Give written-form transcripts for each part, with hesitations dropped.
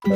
Hello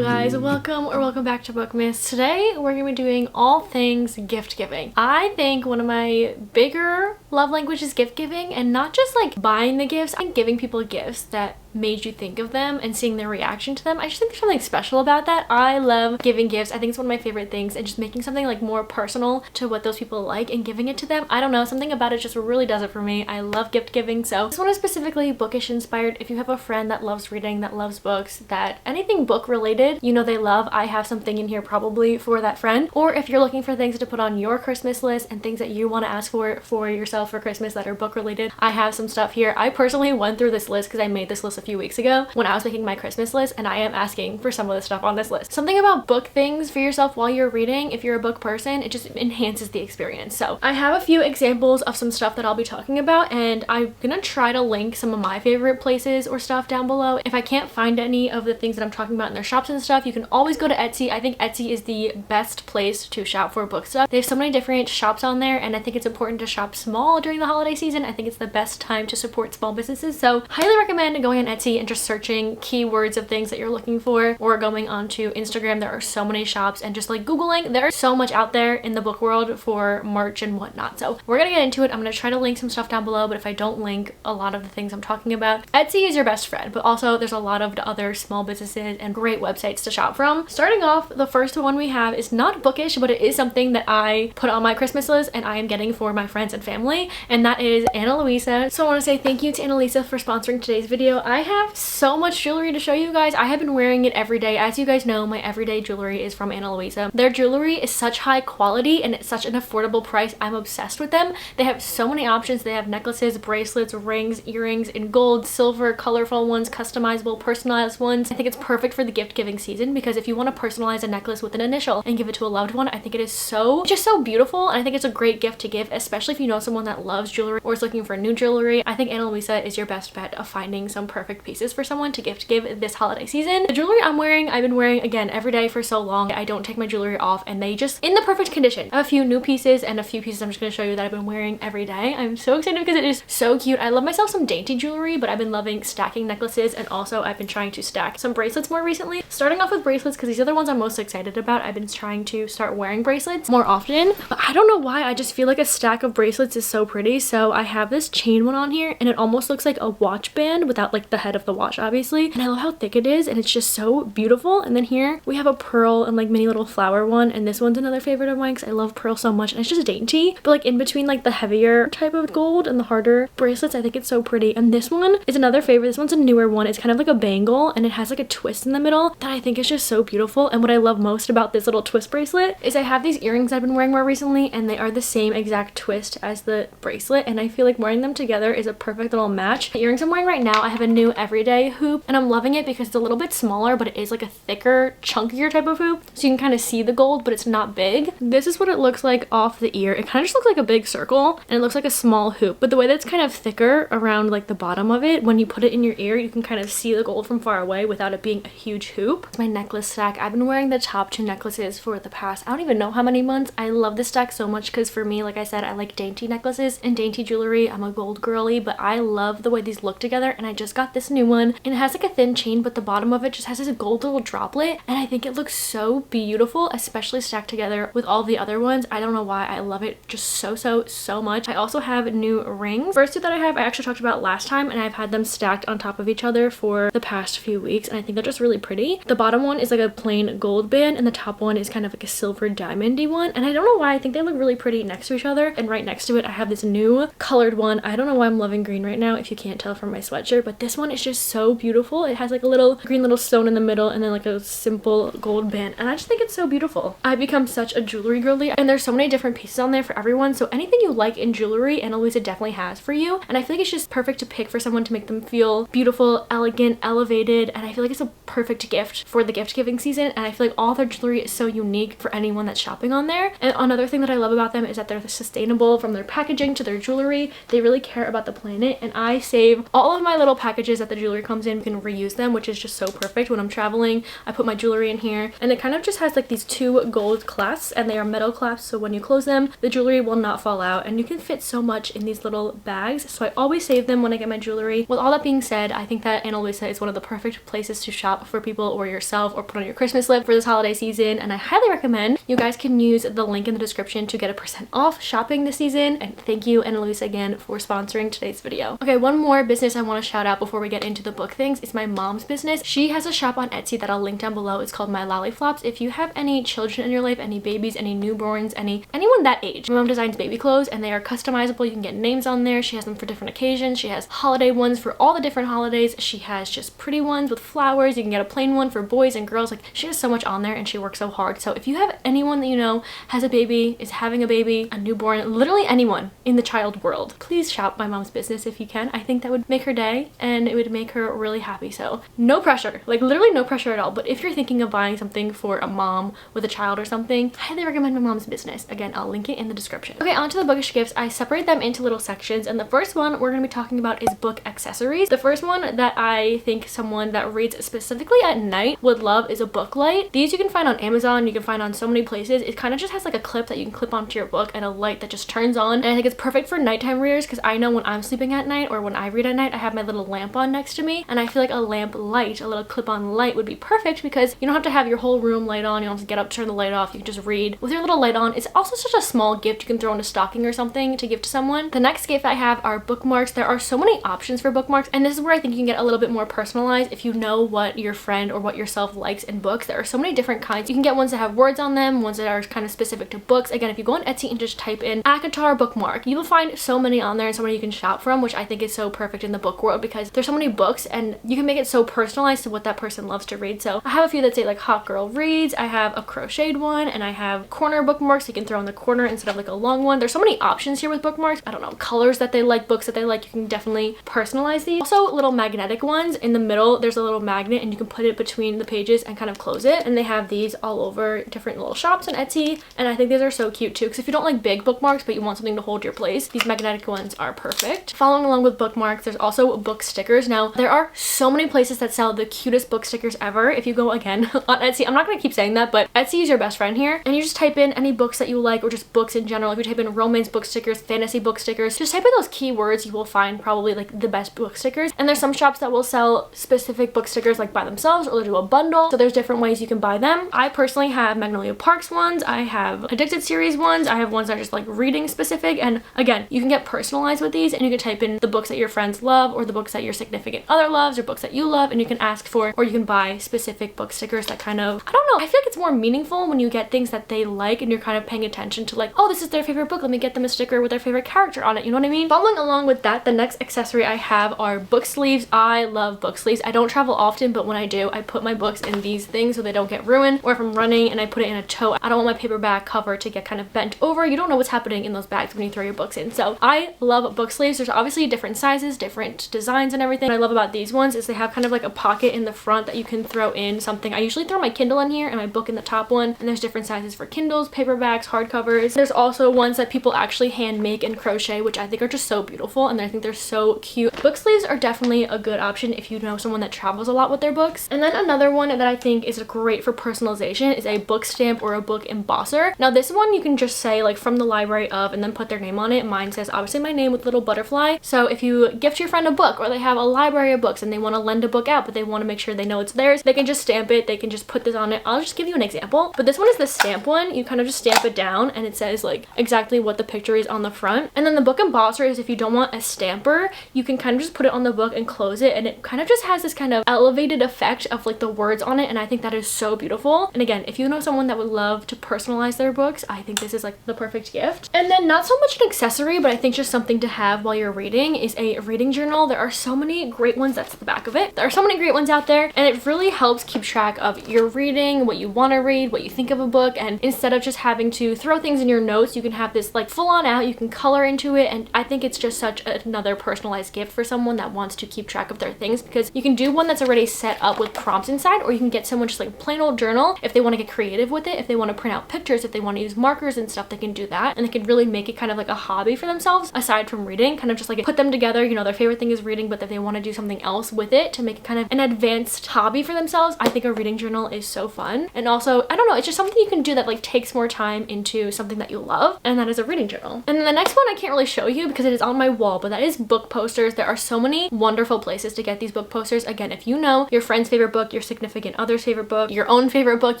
guys, welcome back to Bookmas. Today we're going to be doing all things gift giving. I think one of my bigger love languages is gift giving, and not just like buying the gifts. I think giving people gifts that made you think of them and seeing their reaction to them. I just think there's something special about that. I love giving gifts. I think it's one of my favorite things, and just making something like more personal to what those people like and giving it to them. I don't know, something about it just really does it for me. I love gift giving. So this one is specifically bookish inspired. If you have a friend that loves reading, that loves books, that anything book related, you know they love, I have something in here probably for that friend. Or if you're looking for things to put on your Christmas list and things that you want to ask for yourself for Christmas that are book related, I have some stuff here. I personally went through this list because I made this list a few weeks ago when I was making my Christmas list, and I am asking for some of the stuff on this list. Something about book things for yourself while you're reading, if you're a book person, it just enhances the experience. So I have a few examples of some stuff that I'll be talking about, and I'm gonna try to link some of my favorite places or stuff down below. If I can't find any of the things that I'm talking about in their shops and stuff, you can always go to Etsy. I think Etsy is the best place to shop for book stuff. They have so many different shops on there, and I think it's important to shop small during the holiday season. I think it's the best time to support small businesses. So highly recommend going on Etsy and just searching keywords of things that you're looking for, or going onto Instagram. There are so many shops, and just like Googling, there's so much out there in the book world for merch and whatnot. So we're gonna get into it. I'm gonna try to link some stuff down below, but if I don't link a lot of the things I'm talking about, Etsy is your best friend, but also there's a lot of other small businesses and great websites to shop from. Starting off, the first one we have is not bookish, but it is something that I put on my Christmas list and I am getting for my friends and family, and that is Ana Luisa. So I want to say thank you to Ana Luisa for sponsoring today's video. I have so much jewelry to show you guys. I have been wearing it every day. As you guys know, my everyday jewelry is from Ana Luisa. Their jewelry is such high quality and it's such an affordable price. I'm obsessed with them. They have so many options. They have necklaces, bracelets, rings, earrings in gold, silver, colorful ones, customizable, personalized ones. I think it's perfect for the gift giving season, because if you want to personalize a necklace with an initial and give it to a loved one, I think it is just so beautiful, and I think it's a great gift to give, especially if you know someone that loves jewelry or is looking for new jewelry. I think Ana Luisa is your best bet of finding some perfect pieces for someone to give this holiday season. The jewelry I'm wearing, I've been wearing again every day for so long. I don't take my jewelry off, and they just in the perfect condition. I have a few new pieces and a few pieces I'm just going to show you that I've been wearing every day. I'm so excited because it is so cute. I love myself some dainty jewelry, but I've been loving stacking necklaces, and also I've been trying to stack some bracelets more recently. Starting off with bracelets, because these are the ones I'm most excited about. I've been trying to start wearing bracelets more often, but I don't know why. I just feel like a stack of bracelets is so pretty. So I have this chain one on here, and it almost looks like a watch band without like the head of the watch, obviously, and I love how thick it is, and it's just so beautiful. And then here we have a pearl and like mini little flower one, and this one's another favorite of mine because I love pearl so much, and it's just dainty, but like in between like the heavier type of gold and the harder bracelets. I think it's so pretty. And this one is another favorite. This one's a newer one. It's kind of like a bangle, and it has like a twist in the middle that I think is just so beautiful. And what I love most about this little twist bracelet is I have these earrings I've been wearing more recently, and they are the same exact twist as the bracelet, and I feel like wearing them together is a perfect little match. The earrings I'm wearing right now, I have a new everyday hoop, and I'm loving it because it's a little bit smaller, but it is like a thicker, chunkier type of hoop, so you can kind of see the gold, but it's not big. This is what it looks like off the ear. It kind of just looks like a big circle, and it looks like a small hoop, but the way that it's kind of thicker around like the bottom of it, when you put it in your ear, you can kind of see the gold from far away without it being a huge hoop. My necklace stack, I've been wearing the top two necklaces for the past, I don't even know how many months. I love this stack so much because for me, like I said, I like dainty necklaces and dainty jewelry. I'm a gold girly, but I love the way these look together, and I just got this new one, and it has like a thin chain, but the bottom of it just has this gold little droplet, and I think it looks so beautiful, especially stacked together with all the other ones. I don't know why, I love it just so much. I also have new rings. First two that I have, I actually talked about last time, and I've had them stacked on top of each other for the past few weeks, and I think they're just really pretty. The bottom one is like a plain gold band, and the top one is kind of like a silver diamondy one, and I don't know why, I think they look really pretty next to each other. And right next to it, I have this new colored one. I don't know why I'm loving green right now, if you can't tell from my sweatshirt, but this one is just so beautiful. It has like a little green little stone in the middle, and then like a simple gold band, and I just think it's so beautiful. I've become such a jewelry girly, and there's so many different pieces on there for everyone, so anything you like in jewelry, Ana Luisa definitely has for you, and I feel like it's just perfect to pick for someone to make them feel beautiful, elegant, elevated, and I feel like it's a perfect gift for the gift giving season, and I feel like all their jewelry is so unique for anyone that's shopping on there. And another thing that I love about them is that they're sustainable, from their packaging to their jewelry. They really care about the planet, and I save all of my little packages packages that the jewelry comes in, you can reuse them, which is just so perfect. When I'm traveling, I put my jewelry in here, and it kind of just has like these 2 gold clasps, and they are metal clasps, so when you close them, the jewelry will not fall out, and you can fit so much in these little bags, so I always save them when I get my jewelry. With all that being said, I think that Ana Luisa is one of the perfect places to shop for people or yourself, or put on your Christmas list for this holiday season, and I highly recommend you guys can use the link in the description to get a % off shopping this season. And thank you, Ana Luisa, again for sponsoring today's video. Okay, one more business I want to shout out before we get into the book things is my mom's business. She has a shop on Etsy that I'll link down below. It's called My Lollyflops. If you have any children in your life, any babies, any newborns, anyone that age, my mom designs baby clothes, and they are customizable. You can get names on there. She has them for different occasions. She has holiday ones for all the different holidays. She has just pretty ones with flowers. You can get a plain one for boys and girls. Like, she has so much on there, and she works so hard. So if you have anyone that you know has a baby, is having a baby, a newborn, literally anyone in the child world, please shop my mom's business if you can. I think that would make her day, and it would make her really happy. So no pressure, like literally no pressure at all. But if you're thinking of buying something for a mom with a child or something, I highly recommend my mom's business. Again, I'll link it in the description. Okay, on to the bookish gifts. I separate them into little sections, and the first one we're going to be talking about is book accessories. The first one that I think someone that reads specifically at night would love is a book light. These you can find on Amazon, you can find on so many places. It kind of just has like a clip that you can clip onto your book and a light that just turns on, and I think it's perfect for nighttime readers, because I know when I'm sleeping at night or when I read at night, I have my little lamp on next to me, and I feel like a lamp light, a little clip-on light would be perfect, because you don't have to have your whole room light on, you don't have to get up, turn the light off, you can just read with your little light on. It's also such a small gift you can throw in a stocking or something to give to someone. The next gift I have are bookmarks. There are so many options for bookmarks, and this is where I think you can get a little bit more personalized if you know what your friend or what yourself likes in books. There are so many different kinds. You can get ones that have words on them, ones that are kind of specific to books. Again, if you go on Etsy and just type in ACOTAR bookmark, you will find so many on there and so many you can shop from, which I think is so perfect in the book world, because there's so many books and you can make it so personalized to what that person loves to read. So I have a few that say like Hot Girl Reads, I have a crocheted one, and I have corner bookmarks you can throw in the corner instead of like a long one. There's so many options here with bookmarks. I don't know, colors that they like, books that they like, you can definitely personalize these. Also little magnetic ones. In the middle there's a little magnet, and you can put it between the pages and kind of close it, and they have these all over different little shops on Etsy, and I think these are so cute too, because if you don't like big bookmarks but you want something to hold your place, these magnetic ones are perfect. Following along with bookmarks, there's also book stickers. Now there are so many places that sell the cutest book stickers ever. If you go again on Etsy, I'm not gonna keep saying that, but Etsy is your best friend here, and you just type in any books that you like, or just books in general. If you type in romance book stickers, fantasy book stickers, just type in those keywords, you will find probably like the best book stickers. And there's some shops that will sell specific book stickers like by themselves, or they'll do a bundle, so there's different ways you can buy them. I personally have Magnolia Parks ones, I have Addicted series ones, I have ones that are just like reading specific, and again, you can get personalized with these, and you can type in the books that your friends love, or the books that your significant other loves, or books that you love, and you can ask for, or you can buy specific book stickers that kind of, I don't know, I feel like it's more meaningful when you get things that they like and you're kind of paying attention to, like, oh, this is their favorite book, let me get them a sticker with their favorite character on it, you know what I mean? Following along with that, the next accessory I have are book sleeves. I love book sleeves. I don't travel often, but when I do, I put my books in these things so they don't get ruined, or if I'm running and I put it in a tote, I don't want my paperback cover to get kind of bent over. You don't know what's happening in those bags when you throw your books in. So I love book sleeves. There's obviously different sizes, different designs and everything. What I love about these ones is they have kind of like a pocket in the front that you can throw in something. I usually throw my Kindle in here and my book in the top one, and there's different sizes for Kindles, paperbacks, hardcovers. There's also ones that people actually hand make and crochet, which I think are just so beautiful, and I think they're so cute. Book sleeves are definitely a good option if you know someone that travels a lot with their books. And then another one that I think is great for personalization is a book stamp or a book embosser. Now this one you can just say like from the library of, and then put their name on it. Mine says obviously my name with little butterfly. So if you gift your friend a book, or they have a library of books and they want to lend a book out but they want to make sure they know it's theirs, they can just stamp it, they can just put this on it. I'll just give you an example, but this one is the stamp one. You kind of just stamp it down and it says like exactly what the picture is on the front. And then the book embosser is if you don't want a stamper, you can kind of just put it on the book and close it, and it kind of just has this kind of elevated effect of like the words on it, and I think that is so beautiful. And again, if you know someone that would love to personalize their books, I think this is like the perfect gift. And then not so much an accessory, but I think just something to have while you're reading is a reading journal. There are so many great ones. That's the back of it. There are so many great ones out there, and it really helps keep track of your reading, what you want to read, what you think of a book, and instead of just having to throw things in your notes, you can have this like full on out, you can color into it, and I think it's just such another personalized gift for someone that wants to keep track of their things, because you can do one that's already set up with prompts inside, or you can get someone just like a plain old journal if they want to get creative with it. If they want to print out pictures, if they want to use markers and stuff, they can do that, and they can really make it kind of like a hobby for themselves aside from reading, kind of just like put them together. You know, their favorite thing is reading, but if they want to do something else with it to make it kind of an advanced hobby for themselves, I think a reading journal is so fun. And also, I don't know, it's just something you can do that like takes more time into something that you love, and that is a reading journal. And then the next one I can't really show you because it is on my wall, but that is book posters. There are so many wonderful places to get these book posters. Again, if you know your friend's favorite book, your significant other's favorite book, your own favorite book,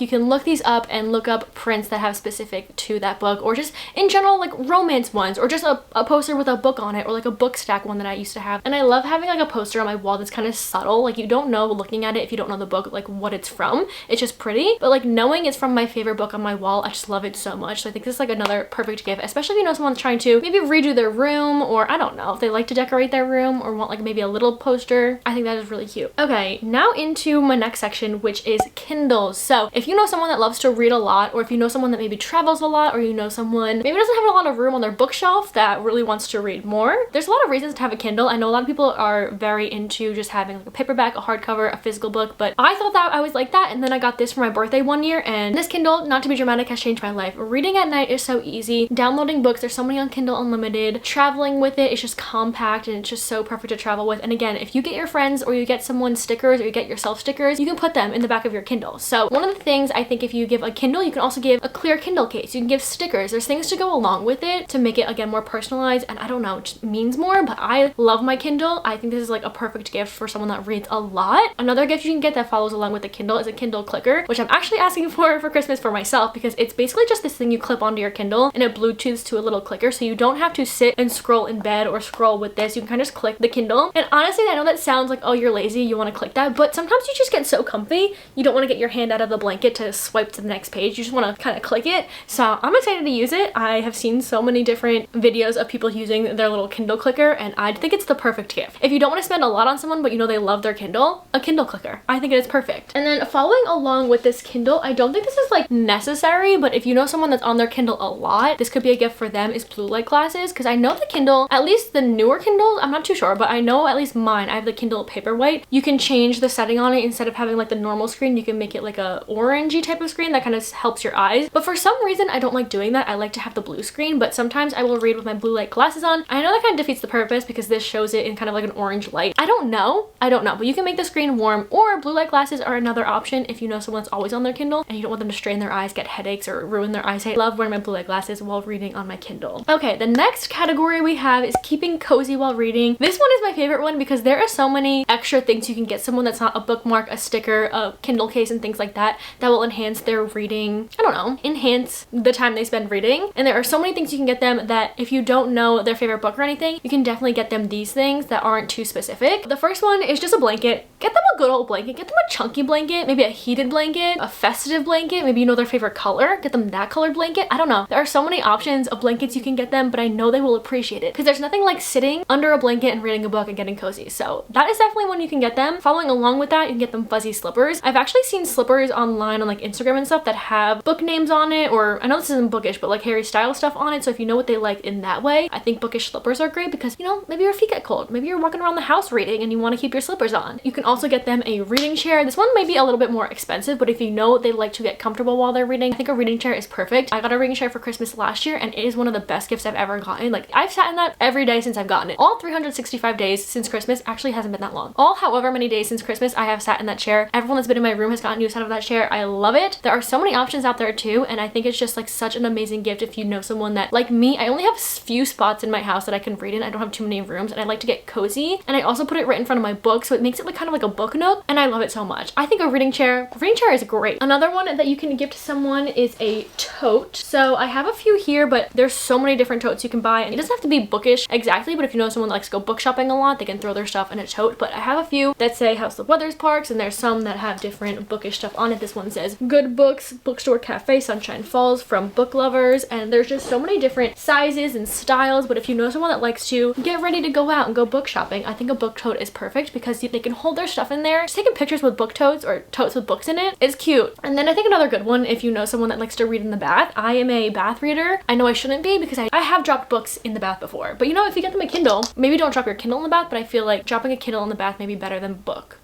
you can look these up and look up prints that have specific to that book, or just in general like romance ones, or just a poster with a book on it, or like a book stack one that I used to have. And I love having like a poster on my wall that's kind of subtle, like you don't know looking at it if you don't know the book like what it's from. It's just pretty, but like knowing it's from my favorite book on my wall, I just love it so much. So I think this is like another perfect gift, especially if you know someone's trying to maybe redo their room, or I don't know, if they like to decorate their room or want like maybe a little poster. I think that is really cute. Okay, now into my next section, which is Kindles. So if you know someone that loves to read a lot, or if you know someone that maybe travels a lot, or you know someone maybe doesn't have a lot of room on their bookshelf that really wants to read more, there's a lot of reasons to have a Kindle. I know a lot of people are very into just having like a paperback, a hardcover, a physical book, but I thought that I was like that, and then I got this for my birthday one year, and this Kindle, not to be dramatic, has changed my life. Reading at night is so easy. Downloading books, there's so many on Kindle Unlimited. Traveling with it, it's just compact and it's just so perfect to travel with. And again, if you get your friends or you get someone stickers or you get yourself stickers, you can put them in the back of your Kindle. So one of the things I think, if you give a Kindle, you can also give a clear Kindle case. You can give stickers. There's things to go along with it to make it, again, more personalized, and I don't know, it just means more. But I love my Kindle. I think this is like a perfect gift for someone that reads a lot. Another gift you can get that follows along with the Kindle is a Kindle clicker, which I'm actually asking for Christmas for myself, because it's basically just this thing you clip onto your Kindle and it Bluetooths to a little clicker, so you don't have to sit and scroll in bed or scroll with this. You can kind of just click the Kindle. And honestly, I know that sounds like, oh, you're lazy, you want to click that, but sometimes you just get so comfy you don't want to get your hand out of the blanket to swipe to the next page. You just want to kind of click it. So I'm excited to use it. I have seen so many different videos of people using their little Kindle clicker, and I think it's the perfect gift. If you don't want to spend a lot on someone but you know they love their Kindle, a Kindle clicker, I think it is perfect. And then following along with this Kindle, I don't think this is like necessary, but if you know someone that's on their Kindle a lot, this could be a gift for them, is blue light glasses. Because I know the Kindle, at least the newer Kindles, I'm not too sure, but I know at least mine, I have the Kindle Paperwhite, you can change the setting on it. Instead of having like the normal screen, you can make it like a orangey type of screen that kind of helps your eyes. But for some reason, I don't like doing that. I like to have the blue screen, but sometimes I will read with my blue light glasses on. I know that kind of defeats the purpose because this shows it in kind of like an orange light. I don't know, but you can make the screen warm, or blue light glasses are another option if you know someone's always on their Kindle and you don't want them to strain their eyes, get headaches, or ruin their eyesight. I love wearing my blue light glasses while reading on my Kindle. Okay, the next category we have is keeping cozy while reading. This one is my favorite one because there are so many extra things you can get someone that's not a bookmark, a sticker, a Kindle case, and things like that that will enhance their reading. I don't know, enhance the time they spend reading. And there are so many things you can get them that if you don't know their favorite book or anything, you can definitely get them these things that aren't too specific. The first one is just a blanket. Get them a good old blanket. Get them a chunky blanket, maybe a heated blanket, a festive blanket, maybe you know their favorite color. Get them that colored blanket. I don't know. There are so many options of blankets you can get them, but I know they will appreciate it because there's nothing like sitting under a blanket and reading a book and getting cozy. So that is definitely one you can get them. Following along with that, you can get them fuzzy slippers. I've actually seen slippers online on like Instagram and stuff that have book names on it, or I know this isn't bookish, but like Harry Styles stuff on it. So if you know what they like in that way, I think bookish slippers are great because, you know, maybe your feet get cold. Maybe you're walking around the house reading and you want to keep your slippers on. You can also get them a reading chair. This one may be a little bit more expensive, but if you know they like to get comfortable while they're reading, I think a reading chair is perfect. I got a reading chair for Christmas last year and it is one of the best gifts I've ever gotten. Like, I've sat in that every day since I've gotten it. All 365 days since Christmas, actually hasn't been that long. All however many days since Christmas, I have sat in that chair. Everyone that's been in my room has gotten use out of that chair. I love it. There are so many options out there too, and I think it's just like such an amazing gift if you know someone that, like me, I only have few spots in my house that I can read in. I don't have too many rooms and I like to get cozy, and I also put it right in front of my book, so it makes it like kind of like a book nook, and I love it so much. I think a reading chair is great. Another one that you can gift someone is a tote. So I have a few here, but there's so many different totes you can buy, and it doesn't have to be bookish exactly, but if you know someone that likes to go book shopping a lot, they can throw their stuff in a tote. But I have a few that say House of Weathers Parks, and there's some that have different bookish stuff on it. This one says Good Books, Bookstore Cafe, Sunshine Falls, from Book Lovers, and there's just so many different sizes and styles. But if you know someone that likes to get ready to go out and go book shopping, I think a book tote is perfect because they can hold their stuff in there. Just taking pictures with book totes or totes with books in it is cute. And then I think another good one, if you know someone that likes to read in the bath, I am a bath reader. I know I shouldn't be because I have dropped books in the bath before, but you know, if you get them a Kindle, maybe don't drop your Kindle in the bath, but I feel like dropping a Kindle in the bath may be better than a book,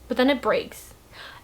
but then it breaks.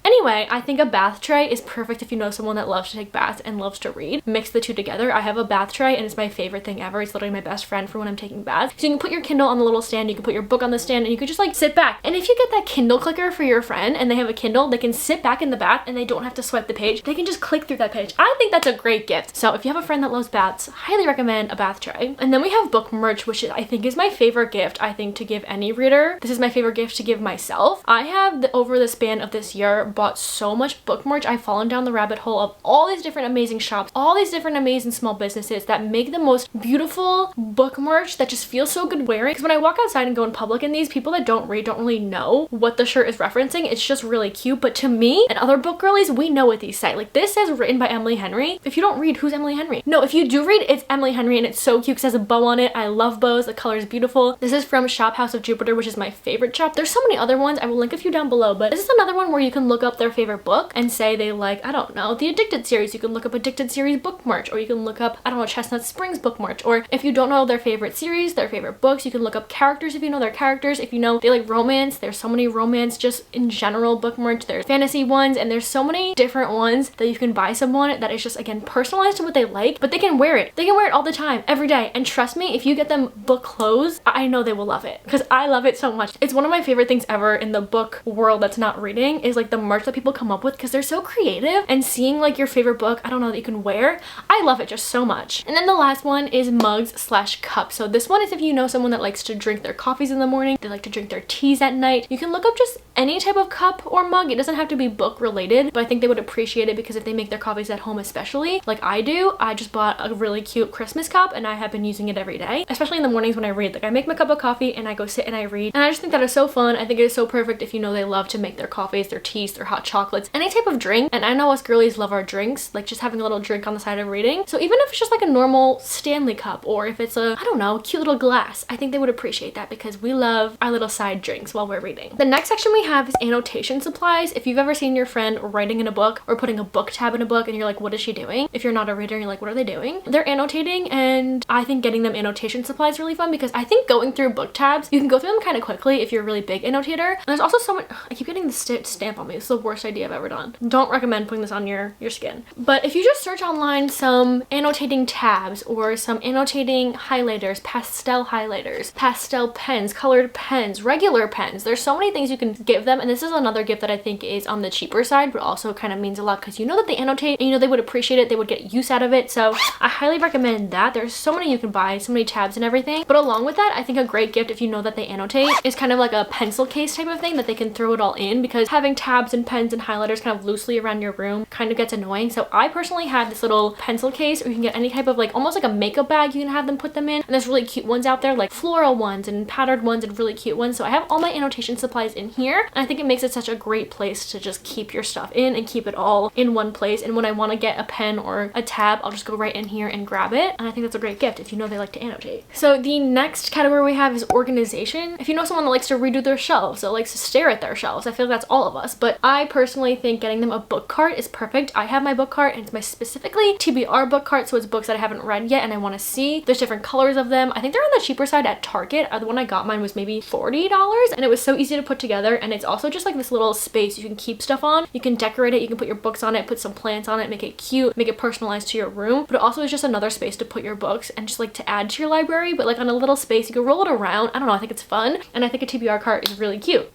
Anyway, I think a bath tray is perfect if you know someone that loves to take baths and loves to read. Mix the two together. I have a bath tray and it's my favorite thing ever. It's literally my best friend for when I'm taking baths. So you can put your Kindle on the little stand, you can put your book on the stand, and you can just like sit back. And if you get that Kindle clicker for your friend and they have a Kindle, they can sit back in the bath and they don't have to swipe the page. They can just click through that page. I think that's a great gift. So if you have a friend that loves baths, highly recommend a bath tray. And then we have book merch, which I think is my favorite gift, I think, to give any reader. This is my favorite gift to give myself. I have, over the span of this year, bought so much book merch. I've fallen down the rabbit hole of all these different amazing shops, all these different amazing small businesses that make the most beautiful book merch that just feels so good wearing. Because when I walk outside and go in public in these, people that don't read don't really know what the shirt is referencing. It's just really cute. But to me and other book girlies, we know what these say. Like, this says written by Emily Henry. If you don't read, who's Emily Henry? No, if you do read, it's Emily Henry, and it's so cute because it has a bow on it. I love bows. The color is beautiful. This is from Shop House of Jupiter, which is my favorite shop. There's so many other ones. I will link a few down below, but this is another one where you can look up their favorite book and say they like, I don't know, the Addicted series. You can look up Addicted series book merch, or you can look up, I don't know, Chestnut Springs book merch. Or if you don't know their favorite series, their favorite books, you can look up characters if you know their characters. If you know they like romance, there's so many romance just in general book merch. There's fantasy ones, and there's so many different ones that you can buy someone that is just, again, personalized to what they like, but they can wear it. They can wear it all the time, every day. And trust me, if you get them book clothes, I know they will love it because I love it so much. It's one of my favorite things ever in the book world that's not reading is like the merch that people come up with, because they're so creative, and seeing like your favorite book, I don't know, that you can wear, I love it just so much. And then the last one is mugs slash cups. So this one is if you know someone that likes to drink their coffees in the morning, they like to drink their teas at night, you can look up just any type of cup or mug. It doesn't have to be book related, but I think they would appreciate it because if they make their coffees at home, especially like I do, I just bought a really cute Christmas cup and I have been using it every day, especially in the mornings when I read. Like, I make my cup of coffee and I go sit and I read, and I just think that is so fun. I think it is so perfect if you know they love to make their coffees, their teas, their hot chocolates, any type of drink. And I know us girlies love our drinks, like just having a little drink on the side of reading. So even if it's just like a normal Stanley cup, or if it's a, I don't know, cute little glass, I think they would appreciate that because we love our little side drinks while we're reading. The next section we have is annotation supplies. If you've ever seen your friend writing in a book or putting a book tab in a book and you're like, what is she doing? If you're not a reader, you're like, what are they doing? They're annotating, and I think getting them annotation supplies is really fun because I think going through book tabs, you can go through them kind of quickly if you're a really big annotator. And there's also someone, I keep getting the stamp on me. It's the worst idea I've ever done. Don't recommend putting this on your skin. But if you just search online some annotating tabs or some annotating highlighters, pastel pens, colored pens, regular pens, there's so many things you can give them. And this is another gift that I think is on the cheaper side, but also kind of means a lot because you know that they annotate and you know they would appreciate it, they would get use out of it. So I highly recommend that. There's so many you can buy, so many tabs and everything. But along with that, I think a great gift if you know that they annotate is kind of like a pencil case type of thing that they can throw it all in, because having tabs and pens and highlighters kind of loosely around your room kind of gets annoying. So I personally have this little pencil case, or you can get any type of like almost like a makeup bag you can have them put them in. And there's really cute ones out there, like floral ones and patterned ones and really cute ones. So I have all my annotation supplies in here, and I think it makes it such a great place to just keep your stuff in and keep it all in one place. And when I want to get a pen or a tab, I'll just go right in here and grab it. And I think that's a great gift if you know they like to annotate. So the next category we have is organization. If you know someone that likes to redo their shelves, that likes to stare at their shelves, I feel like that's all of us. But I personally think getting them a book cart is perfect. I have my book cart, and it's my specifically TBR book cart, so it's books that I haven't read yet and I want to see. There's different colors of them. I think they're on the cheaper side at Target. The one I got, mine was maybe $40, and it was so easy to put together. And it's also just like this little space you can keep stuff on. You can decorate it, you can put your books on it, put some plants on it, make it cute, make it personalized to your room. But it also is just another space to put your books and just like to add to your library, but like on a little space. You can roll it around. I don't know, I think it's fun, and I think a TBR cart is really cute.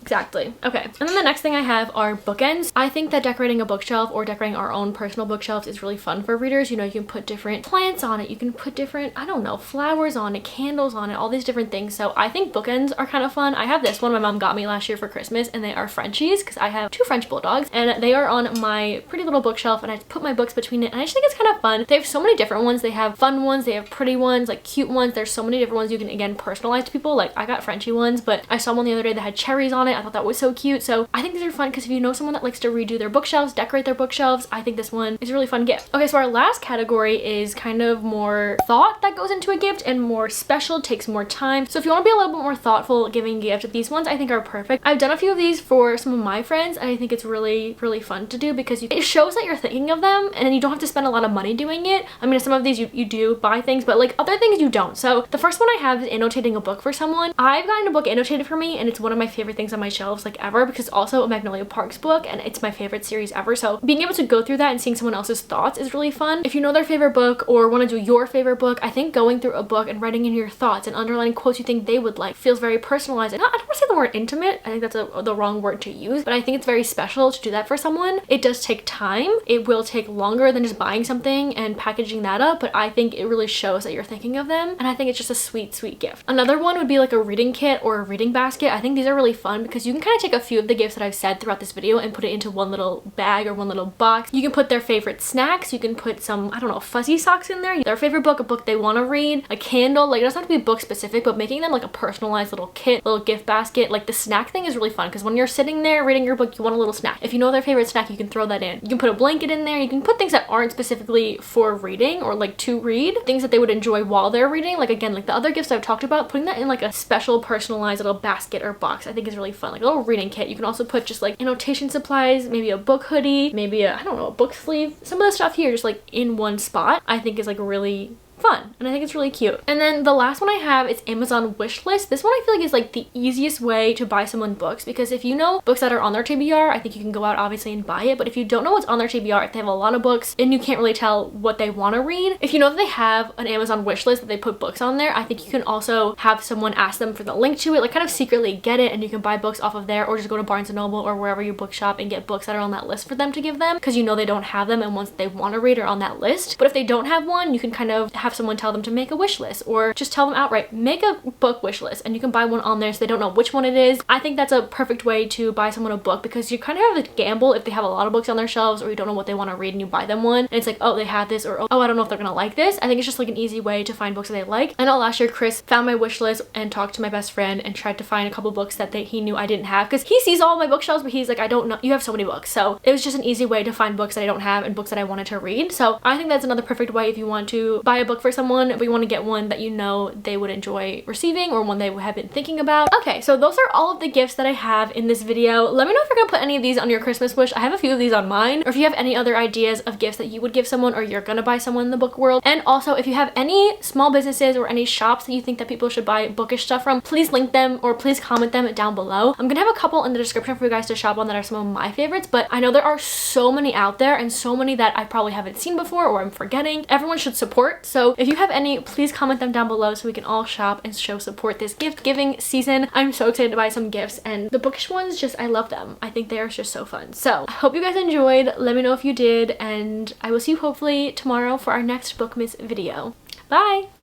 Exactly. Okay. And then the next thing I have are bookends. I think that decorating a bookshelf or decorating our own personal bookshelves is really fun for readers. You know, you can put different plants on it. You can put different, I don't know, flowers on it, candles on it, all these different things. So I think bookends are kind of fun. I have this one my mom got me last year for Christmas, and they are Frenchies because I have 2 French bulldogs, and they are on my pretty little bookshelf, and I put my books between it, and I just think it's kind of fun. They have so many different ones. They have fun ones, they have pretty ones, like cute ones. There's so many different ones you can, again, personalize to people. Like, I got Frenchie ones, but I saw one the other day that had cherries on it. I thought that was so cute. So I think these are fun because if you know someone that likes to redo their bookshelves, decorate their bookshelves, I think this one is a really fun gift. Okay, so our last category is kind of more thought that goes into a gift and more special, takes more time. So if you want to be a little bit more thoughtful giving a gift, these ones I think are perfect. I've done a few of these for some of my friends, and I think it's really, really fun to do because it shows that you're thinking of them, and you don't have to spend a lot of money doing it. I mean, some of these you do buy things, but like other things you don't. So the first one I have is annotating a book for someone. I've gotten a book annotated for me, and it's one of my favorite things on my shelves like ever, because also a Magnolia Parks book and it's my favorite series ever. So being able to go through that and seeing someone else's thoughts is really fun. If you know their favorite book or want to do your favorite book, I think going through a book and writing in your thoughts and underlining quotes you think they would like feels very personalized. And I don't want to say the word intimate, I think that's the wrong word to use, but I think it's very special to do that for someone. It does take time. It will take longer than just buying something and packaging that up, but I think it really shows that you're thinking of them, and I think it's just a sweet, sweet gift. Another one would be like a reading kit or a reading basket. I think these are really fun because you can kind of take a few of the gifts that I've said throughout this video and put it into one little bag or one little box. You can put their favorite snacks, you can put some, I don't know, fuzzy socks in there, their favorite book, a book they want to read, a candle. Like, it doesn't have to be book specific, but making them like a personalized little kit, little gift basket. Like the snack thing is really fun because when you're sitting there reading your book, you want a little snack. If you know their favorite snack, you can throw that in. You can put a blanket in there. You can put things that aren't specifically for reading or like to read, things that they would enjoy while they're reading. Like again, like the other gifts I've talked about, putting that in like a special personalized little basket or box I think is really fun. Like a little reading kit. You can also put just like annotation supplies, maybe a book hoodie, maybe a, I don't know, a book sleeve. Some of the stuff here just like in one spot I think is like really fun, and I think it's really cute. And then the last one I have is Amazon wish list. This one I feel like is like the easiest way to buy someone books, because if you know books that are on their TBR, I think you can go out obviously and buy it. But if you don't know what's on their TBR, if they have a lot of books and you can't really tell what they want to read, if you know that they have an Amazon wish list that they put books on there, I think you can also have someone ask them for the link to it, like kind of secretly get it, and you can buy books off of there, or just go to Barnes & Noble or wherever you bookshop and get books that are on that list for them to give them, because you know they don't have them and ones they want to read are on that list. But if they don't have one, you can kind of have someone tell them to make a wish list, or just tell them outright, make a book wish list, and you can buy one on there so they don't know which one it is. I think that's a perfect way to buy someone a book, because you kind of have a gamble if they have a lot of books on their shelves or you don't know what they want to read and you buy them one and it's like, oh, they have this, or oh, I don't know if they're gonna like this. I think it's just like an easy way to find books that they like. I know last year Chris found my wish list and talked to my best friend and tried to find a couple books that he knew I didn't have, because he sees all my bookshelves but he's like, I don't know, you have so many books. So it was just an easy way to find books that I don't have and books that I wanted to read. So I think that's another perfect way if you want to buy a book for someone but you want to get one that you know they would enjoy receiving, or one they have been thinking about. Okay, so those are all of the gifts that I have in this video. Let me know if you're gonna put any of these on your Christmas wish. I have a few of these on mine, or if you have any other ideas of gifts that you would give someone or you're gonna buy someone in the book world. And also, if you have any small businesses or any shops that you think that people should buy bookish stuff from, please link them or please comment them down below. I'm gonna have a couple in the description for you guys to shop on that are some of my favorites, but I know there are so many out there and so many that I probably haven't seen before or I'm forgetting. Everyone should support. So if you have any, please comment them down below so we can all shop and show support this gift giving season. I'm so excited to buy some gifts, and the bookish ones, just I love them. I think they are just so fun. So I hope you guys enjoyed. Let me know if you did, and I will see you hopefully tomorrow for our next Bookmas video. Bye!